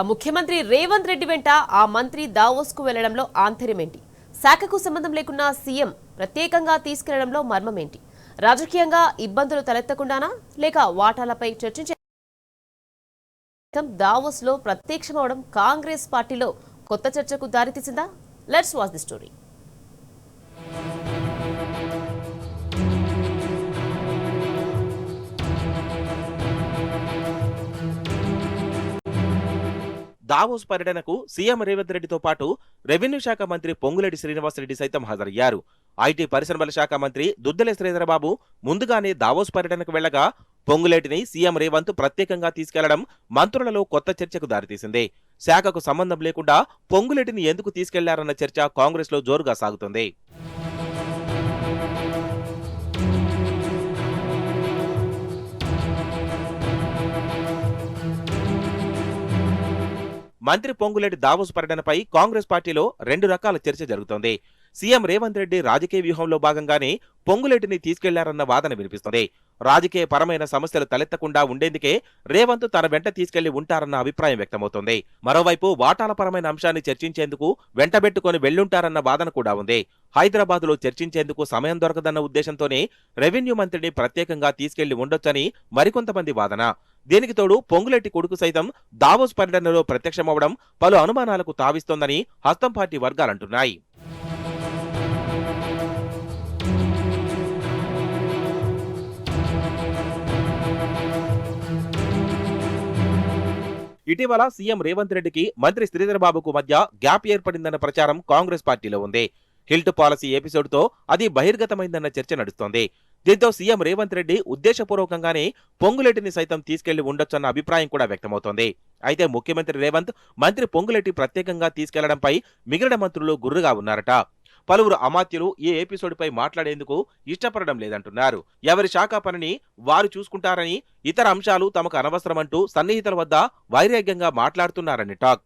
ముఖ్యమంత్రి రేవంత్ రెడ్డి వెంట ఆ మంత్రి దావోస్ కు వెళ్లడంలో ఆంతర్యమేంటి? శాఖకు సంబంధం లేకున్నా సీఎం ప్రత్యేకంగా తీసుకెళ్లడంలో మర్మమేంటి? రాజకీయంగా ఇబ్బందులు తలెత్తకుండానా లేక వాటాలపై చర్చించే దావోస్ లో ప్రత్యక్షమవడం కాంగ్రెస్ పార్టీలో కొత్త చర్చకు దారితీసిందా? Let's watch the story. Davos పర్యటనకు సీఎం రేవంత్ రెడ్డితో పాటు రెవెన్యూ శాఖ మంత్రి పొంగులేటి శ్రీనివాసరెడ్డి సైతం హాజరయ్యారు. ఐటీ పరిశ్రమల శాఖ మంత్రి దుద్దెల శ్రీధరబాబు ముందుగానే దావోస్ పర్యటనకు వెళ్లగా పొంగులేటిని సీఎం రేవంత్ ప్రత్యేకంగా తీసుకెళ్లడం మంత్రులలో కొత్త చర్చకు దారితీసింది. శాఖకు సంబంధం లేకుండా పొంగులేటిని ఎందుకు తీసుకెళ్లారన్న చర్చ కాంగ్రెస్ లో జోరుగా సాగుతుంది. మంత్రి పొంగులేటి దావోస్ పర్యటనపై కాంగ్రెస్ పార్టీలో రెండు రకాల చర్చ జరుగుతోంది. సీఎం రేవంత్ రెడ్డి రాజకీయ వ్యూహంలో భాగంగానే పొంగులేటిని తీసుకెళ్లారన్న వాదన వినిపిస్తోంది. రాజకీయ పరమైన సమస్యలు తలెత్తకుండా ఉండేందుకే రేవంత్ తన వెంట తీసుకెళ్లి ఉంటారన్న అభిప్రాయం వ్యక్తమవుతోంది. మరోవైపు వాటాల పరమైన అంశాన్ని చర్చించేందుకు వెంటబెట్టుకుని వెళ్లుంటారన్న వాదన కూడా ఉంది. హైదరాబాద్ లో చర్చించేందుకు సమయం దొరకదన్న ఉద్దేశంతోనే రెవెన్యూ మంత్రిని ప్రత్యేకంగా తీసుకెళ్లి ఉండొచ్చని మరికొంతమంది వాదన. దీనికి తోడు పొంగులేటి కొడుకు సైతం దావోస్ పర్యటనలో ప్రత్యక్షమవడం పలు అనుమానాలకు తావిస్తోందని హస్తం పార్టీ వర్గాలంటున్నాయి. ఇటీవల సీఎం రేవంత్ రెడ్డికి మంత్రి శ్రీధరబాబుకు మధ్య గ్యాప్ ఏర్పడిందన్న ప్రచారం కాంగ్రెస్ పార్టీలో ఉంది. హిల్ట్ పాలసీ ఎపిసోడ్ తో అది బహిర్గతమైందన్న చర్చ నడుస్తోంది. దీంతో సీఎం రేవంత్ రెడ్డి ఉద్దేశపూర్వకంగానే పొంగులేటిని సైతం తీసుకెళ్లి ఉండొచ్చన్న అభిప్రాయం కూడా వ్యక్తమవుతోంది. అయితే ముఖ్యమంత్రి రేవంత్ మంత్రి పొంగులేటి ప్రత్యేకంగా తీసుకెళ్లడంపై మిగిలిన మంత్రులు గుర్రుగా ఉన్నారట. పలువురు అమాత్యులు ఈ ఎపిసోడ్పై మాట్లాడేందుకు ఇష్టపడడం లేదంటున్నారు. ఎవరి శాఖ పనిని వారు చూసుకుంటారని, ఇతర అంశాలు తమకు అనవసరమంటూ సన్నిహితుల వద్ద వైరాగ్యంగా మాట్లాడుతున్నారని టాక్.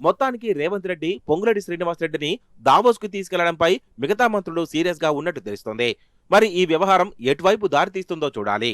మొత్తానికి రేవంత్ రెడ్డి పొంగులేటి శ్రీనివాసరెడ్డిని దావోస్ కు తీసుకెళ్లడంపై మిగతా మంత్రులు సీరియస్ గా ఉన్నట్టు తెలుస్తోంది. మరి ఈ వ్యవహారం ఎటువైపు దారితీస్తుందో చూడాలి.